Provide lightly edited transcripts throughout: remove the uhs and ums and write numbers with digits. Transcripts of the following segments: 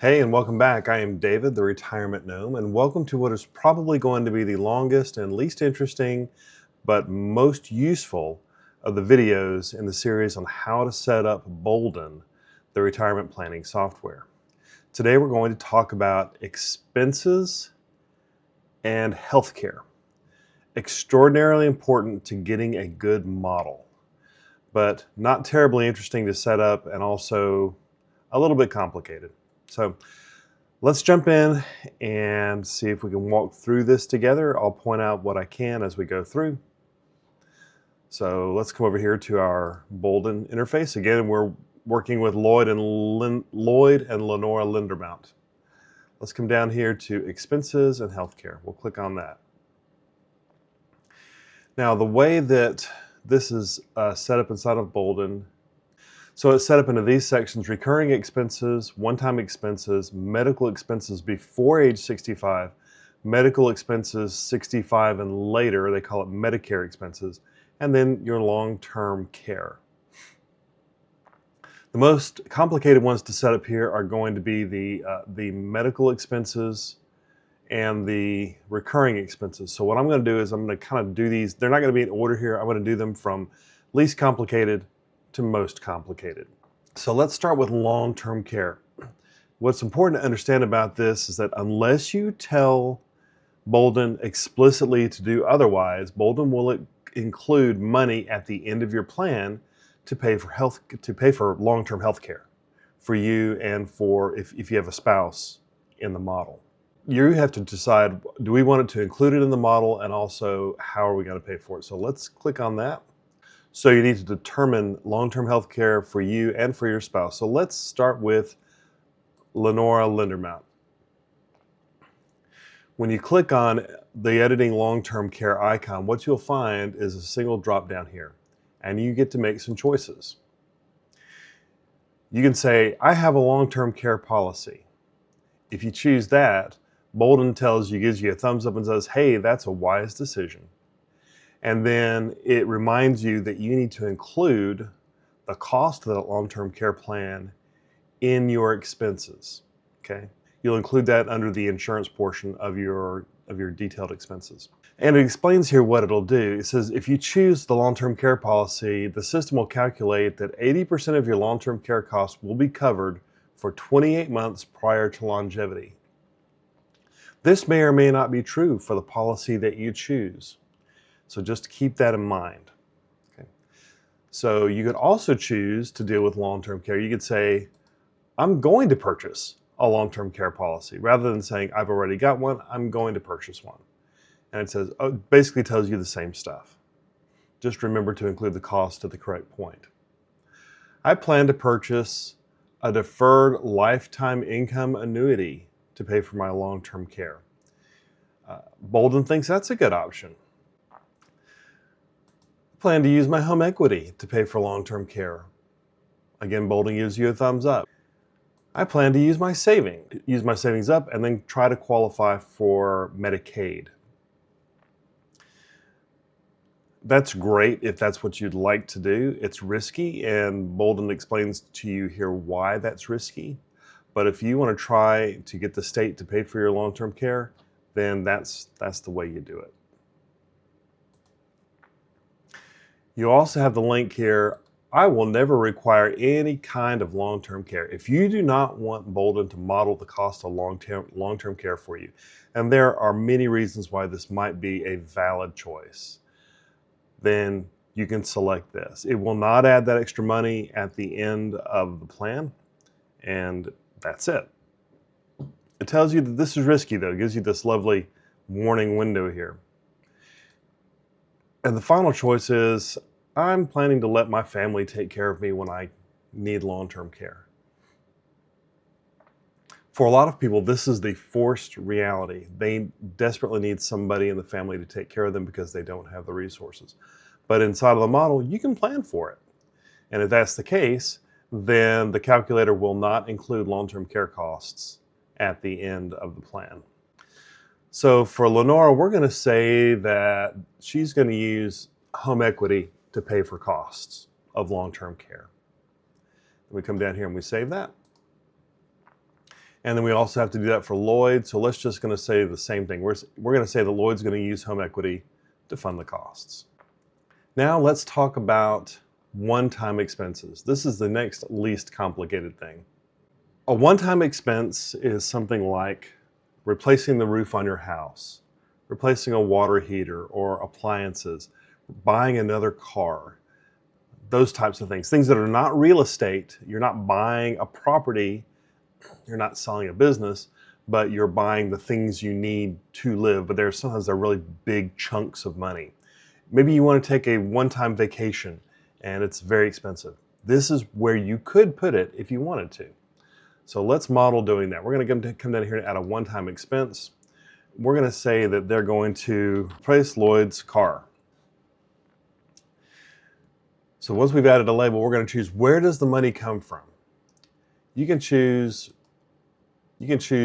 Hey, and welcome back. I am David, the Retirement Gnome, and welcome to what is probably going to be the longest and least interesting, but most useful of the videos in the series on how to set up Boldin, the retirement planning software. Today, we're going to talk about expenses and healthcare. Extraordinarily important to getting a good model, but not terribly interesting to set up and also a little bit complicated. So, let's jump in and see if we can walk through this together. I'll point out what I can as we go through. So let's come over here to our Boldin interface. Again, we're working with Lloyd and Lenora Lindermount. Let's come down here to expenses and healthcare. We'll click on that. Now, the way that this is set up inside of Boldin, so it's set up into these sections: recurring expenses, one-time expenses, medical expenses before age 65, medical expenses 65 and later, they call it Medicare expenses, and then your long-term care. The most complicated ones to set up here are going to be the medical expenses and the recurring expenses. So what I'm going to do is I'm going to kind of do these. They're not going to be in order here. I'm going to do them from least complicated to most complicated. So let's start with long-term care. What's important to understand about this is that unless you tell Boldin explicitly to do otherwise, Boldin will include money at the end of your plan to pay for long-term health care for you and for if you have a spouse in the model. You have to decide, do we want it to include it in the model, and also how are we going to pay for it? So let's click on that. So you need to determine long-term health care for you and for your spouse. So let's start with Lenora Lindermount. When you click on the editing long-term care icon, what you'll find is a single drop down here, and you get to make some choices. You can say, I have a long-term care policy. If you choose that, Boldin gives you a thumbs up and says, hey, that's a wise decision. And then it reminds you that you need to include the cost of that long-term care plan in your expenses. Okay, you'll include that under the insurance portion of your detailed expenses. And it explains here what it'll do. It says if you choose the long-term care policy, the system will calculate that 80% of your long-term care costs will be covered for 28 months prior to longevity. This may or may not be true for the policy that you choose. So just keep that in mind. Okay. So you could also choose to deal with long-term care. You could say, I'm going to purchase a long-term care policy. Rather than saying, I've already got one, I'm going to purchase one. And it says, basically tells you the same stuff. Just remember to include the cost at the correct point. I plan to purchase a deferred lifetime income annuity to pay for my long-term care. Boldin thinks that's a good option. Plan to use my home equity to pay for long-term care. Again, Boldin gives you a thumbs up. I plan to use my savings up and then try to qualify for Medicaid. That's great if that's what you'd like to do. It's risky, and Boldin explains to you here why that's risky. But if you want to try to get the state to pay for your long-term care, then that's the way you do it. You also have the link here. I will never require any kind of long-term care. If you do not want Boldin to model the cost of long-term care for you, and there are many reasons why this might be a valid choice, then you can select this. It will not add that extra money at the end of the plan, and that's it. It tells you that this is risky, though. It gives you this lovely warning window here. And the final choice is, I'm planning to let my family take care of me when I need long-term care. For a lot of people, this is the forced reality. They desperately need somebody in the family to take care of them because they don't have the resources. But inside of the model, you can plan for it. And if that's the case, then the calculator will not include long-term care costs at the end of the plan. So for Lenora, we're going to say that she's going to use home equity to pay for costs of long-term care. We come down here and we save that. And then we also have to do that for Lloyd. So let's just going to say the same thing. We're going to say that Lloyd's going to use home equity to fund the costs. Now let's talk about one-time expenses. This is the next least complicated thing. A one-time expense is something like replacing the roof on your house, replacing a water heater or appliances, buying another car, those types of things. Things that are not real estate. You're not buying a property, you're not selling a business, but you're buying the things you need to live. But sometimes they're really big chunks of money. Maybe you want to take a one-time vacation and it's very expensive. This is where you could put it if you wanted to. So let's model doing that. We're going to come down here and add a one-time expense. We're going to say that they're going to replace Lloyd's car. So once we've added a label, we're going to choose where does the money come from. You can choose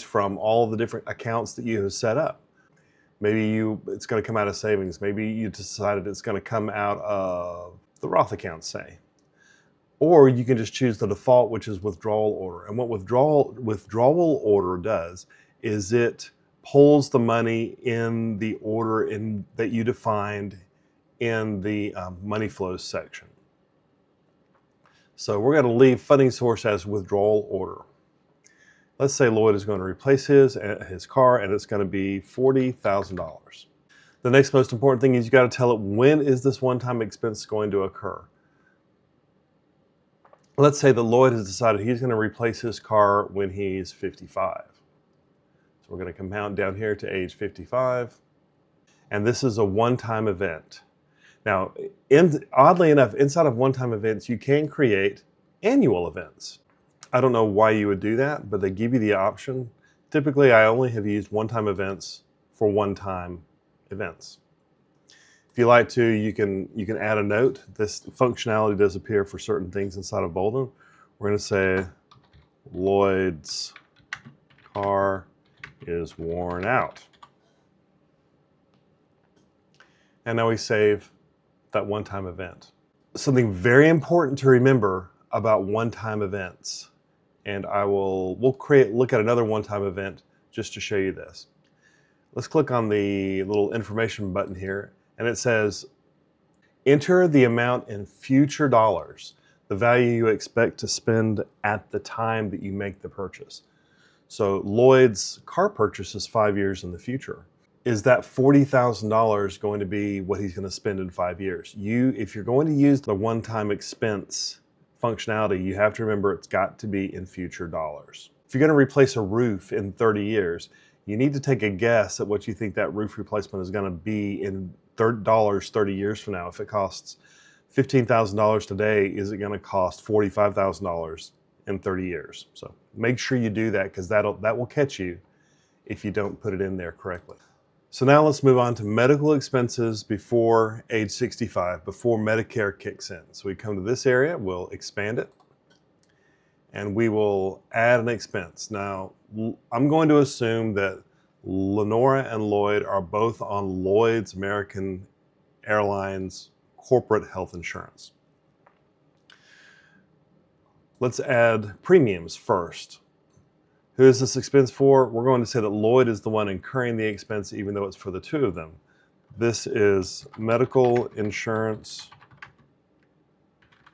from all the different accounts that you have set up. Maybe it's going to come out of savings. Maybe you decided it's going to come out of the Roth account, say. Or you can just choose the default, which is withdrawal order. And what withdrawal order does is it pulls the money in the order that you defined in the money flows section. So we're going to leave funding source as withdrawal order. Let's say Lloyd is going to replace his car, and it's going to be $40,000. The next most important thing is you got to tell it when is this one-time expense going to occur. Let's say that Lloyd has decided he's going to replace his car when he's 55. So we're going to compound down here to age 55. And this is a one-time event. Now, oddly enough, inside of one-time events, you can create annual events. I don't know why you would do that, but they give you the option. Typically, I only have used one-time events for one-time events. If you like to, you can add a note. This functionality does appear for certain things inside of Boldin. We're going to say Lloyd's car is worn out. And now we save that one-time event. Something very important to remember about one-time events, and we'll look at another one-time event just to show you this. Let's click on the little information button here, and it says, enter the amount in future dollars, the value you expect to spend at the time that you make the purchase. So Lloyd's car purchase is 5 years in the future. Is that $40,000 going to be what he's going to spend in 5 years? If you're going to use the one-time expense functionality, you have to remember it's got to be in future dollars. If you're going to replace a roof in 30 years, you need to take a guess at what you think that roof replacement is going to be in dollars 30 years from now. If it costs $15,000 today, is it going to cost $45,000 in 30 years? So make sure you do that, because that will catch you if you don't put it in there correctly. So now let's move on to medical expenses before age 65, before Medicare kicks in. So we come to this area, we'll expand it, and we will add an expense. Now, I'm going to assume that Lenora and Lloyd are both on Lloyd's American Airlines corporate health insurance. Let's add premiums first. Who is this expense for? We're going to say that Lloyd is the one incurring the expense, even though it's for the two of them. This is medical insurance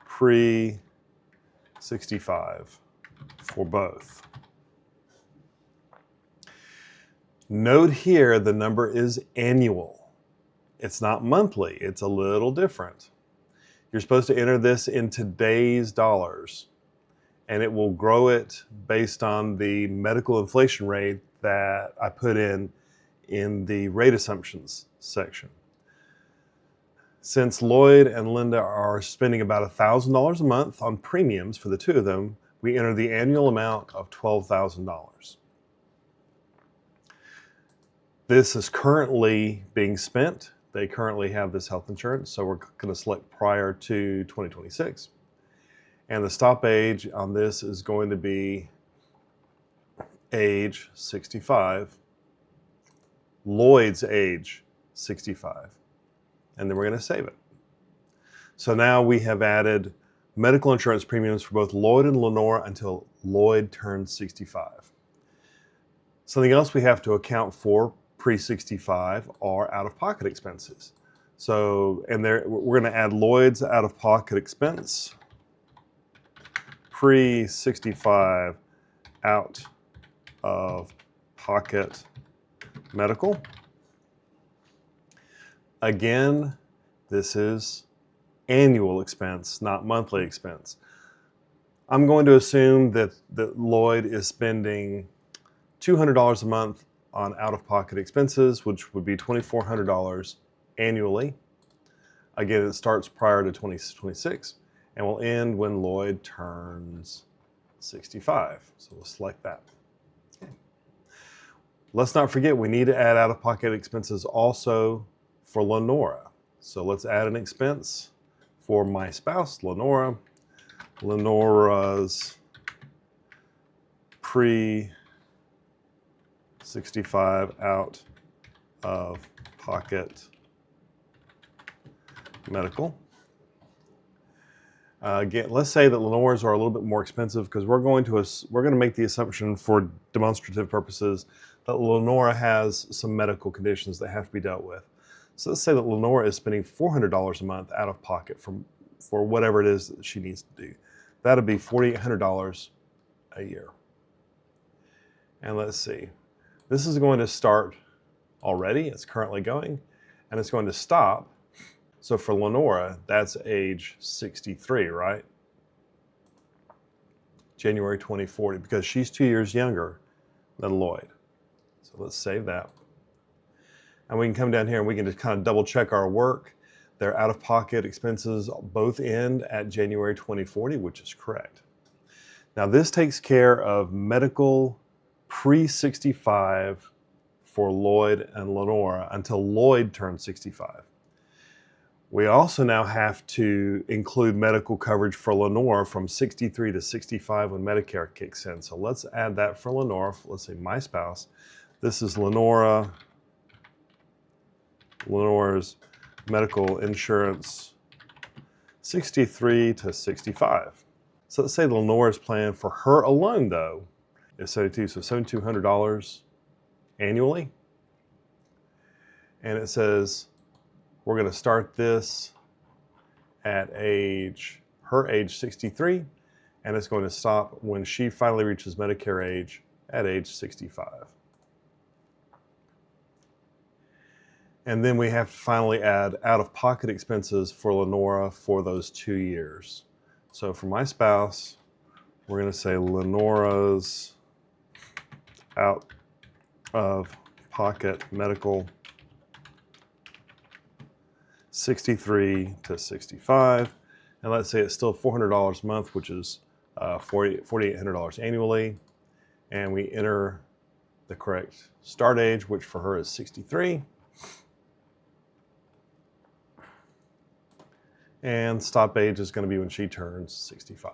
pre-65 for both. Note here the number is annual. It's not monthly. It's a little different. You're supposed to enter this in today's dollars, and it will grow it based on the medical inflation rate that I put in the rate assumptions section. Since Lloyd and Linda are spending about $1,000 a month on premiums for the two of them, we enter the annual amount of $12,000. This is currently being spent. They currently have this health insurance, so we're going to select prior to 2026. And the stop age on this is going to be age 65, Lloyd's age 65, and then we're going to save it. So now we have added medical insurance premiums for both Lloyd and Lenora until Lloyd turns 65. Something else we have to account for pre-65 are out-of-pocket expenses. So, and there we're going to add Lloyd's out-of-pocket expense, pre-65 out-of-pocket medical. Again, this is annual expense, not monthly expense. I'm going to assume that Lloyd is spending $200 a month on out-of-pocket expenses, which would be $2,400 annually. Again, it starts prior to 2026 and will end when Lloyd turns 65. So we'll select that. Okay. Let's not forget we need to add out-of-pocket expenses also for Lenora. So let's add an expense for my spouse, Lenora. Lenora's pre-65 out-of-pocket medical. Again, let's say that Lenora's are a little bit more expensive because we're going to make the assumption for demonstrative purposes that Lenora has some medical conditions that have to be dealt with. So let's say that Lenora is spending $400 a month out of pocket for whatever it is that she needs to do. That'll be $4,800 a year. And let's see, this is going to start already. It's currently going, and it's going to stop. So for Lenora, that's age 63, right? January 2040, because she's 2 years younger than Lloyd. So let's save that. And we can come down here and we can just kind of double check our work. Their out-of-pocket expenses both end at January 2040, which is correct. Now this takes care of medical pre-65 for Lloyd and Lenora until Lloyd turns 65. We also now have to include medical coverage for Lenora from 63 to 65 when Medicare kicks in. So let's add that for Lenora. Let's say my spouse. This is Lenora's medical insurance 63 to 65. So let's say Lenora's plan for her alone though is 72, so $7,200 annually. And it says we're going to start this at her age 63, and it's going to stop when she finally reaches Medicare age at age 65. And then we have to finally add out-of-pocket expenses for Lenora for those 2 years. So for my spouse, we're going to say Lenora's out-of-pocket medical 63 to 65, and let's say it's still $400 a month, which is $4,800 annually, and we enter the correct start age, which for her is 63, and stop age is going to be when she turns 65.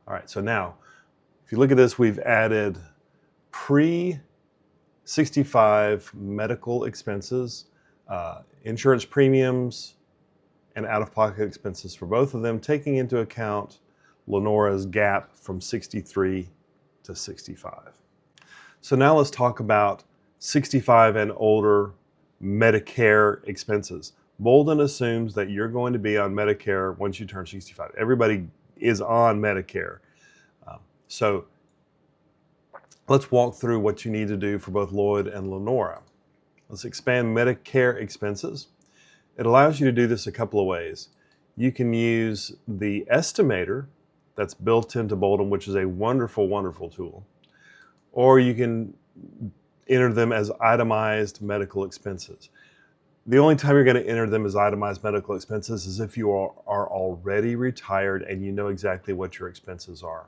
All right, so now if you look at this, we've added pre-65 medical expenses, insurance premiums, and out-of-pocket expenses for both of them, taking into account Lenora's gap from 63 to 65. So now let's talk about 65 and older Medicare expenses. Boldin assumes that you're going to be on Medicare once you turn 65. Everybody is on Medicare. So let's walk through what you need to do for both Lloyd and Lenora. Let's expand Medicare expenses. It allows you to do this a couple of ways. You can use the estimator that's built into Boldin, which is a wonderful, wonderful tool. Or you can enter them as itemized medical expenses. The only time you're going to enter them as itemized medical expenses is if you are already retired and you know exactly what your expenses are.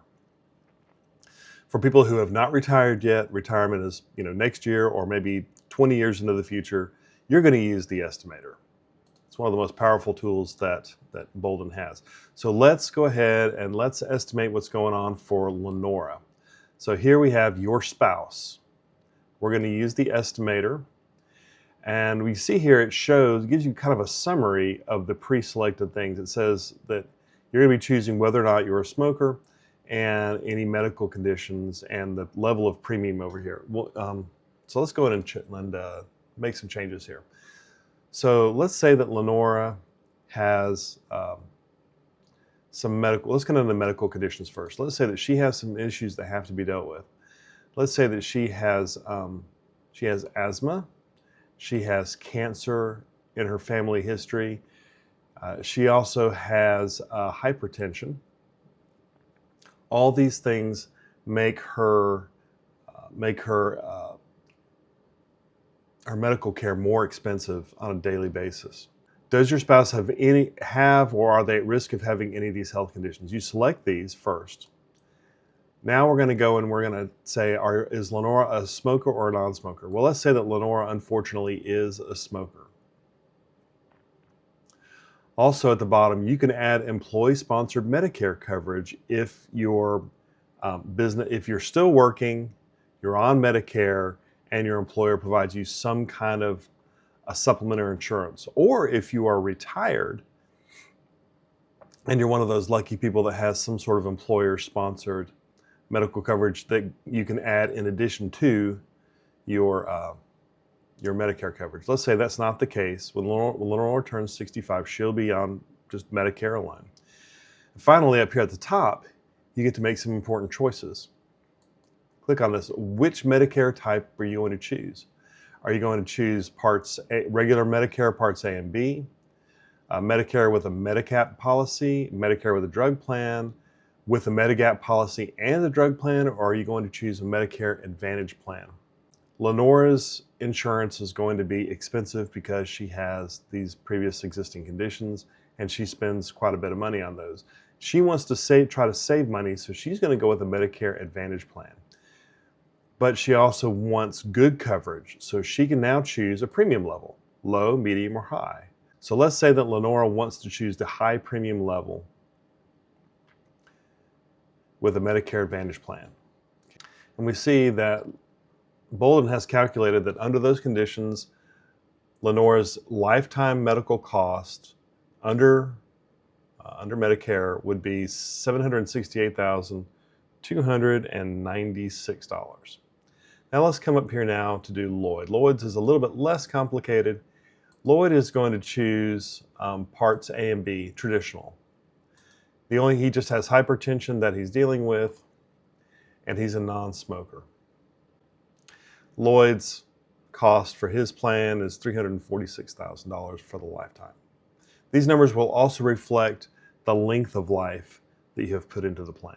For people who have not retired yet, retirement is next year or maybe 20 years into the future, you're going to use the estimator. It's one of the most powerful tools that Boldin has. So let's go ahead and let's estimate what's going on for Lenora. So here we have your spouse. We're going to use the estimator. And we see here it gives you kind of a summary of the pre-selected things. It says that you're going to be choosing whether or not you're a smoker and any medical conditions and the level of premium over here. Well, so let's go ahead and make some changes here. So let's say that Lenora has some medical, let's get into the medical conditions first. Let's say that she has some issues that have to be dealt with. Let's say that she has asthma, she has cancer in her family history, she also has hypertension. All these things make her her medical care more expensive on a daily basis. Does your spouse have or are they at risk of having any of these health conditions? You select these first. Now we're going to go and we're going to say, is Lenora a smoker or a non-smoker? Well, let's say that Lenora unfortunately is a smoker. Also at the bottom, you can add employee-sponsored Medicare coverage if your if you're still working, you're on Medicare, and your employer provides you some kind of a supplementary insurance. Or if you are retired and you're one of those lucky people that has some sort of employer-sponsored medical coverage that you can add in addition to your Medicare coverage. Let's say that's not the case. When Lenora turns 65, she'll be on just Medicare alone. And finally, up here at the top, you get to make some important choices. Click on this. Which Medicare type are you going to choose? Are you going to choose regular Medicare Parts A and B, Medicare with a Medigap policy, Medicare with a drug plan, with a Medigap policy and a drug plan, or are you going to choose a Medicare Advantage plan? Lenora's insurance is going to be expensive because she has these previous existing conditions and she spends quite a bit of money on those. She wants to try to save money, so she's going to go with a Medicare Advantage plan. But she also wants good coverage, so she can now choose a premium level, low, medium, or high. So let's say that Lenora wants to choose the high premium level with a Medicare Advantage plan. And we see that Boldin has calculated that under those conditions, Lenora's lifetime medical cost under Medicare would be $768,296. Now let's come up here now to do Lloyd. Lloyd's is a little bit less complicated. Lloyd is going to choose Parts A and B, traditional. He just has hypertension that he's dealing with, and he's a non-smoker. Lloyd's cost for his plan is $346,000 for the lifetime. These numbers will also reflect the length of life that you have put into the plan.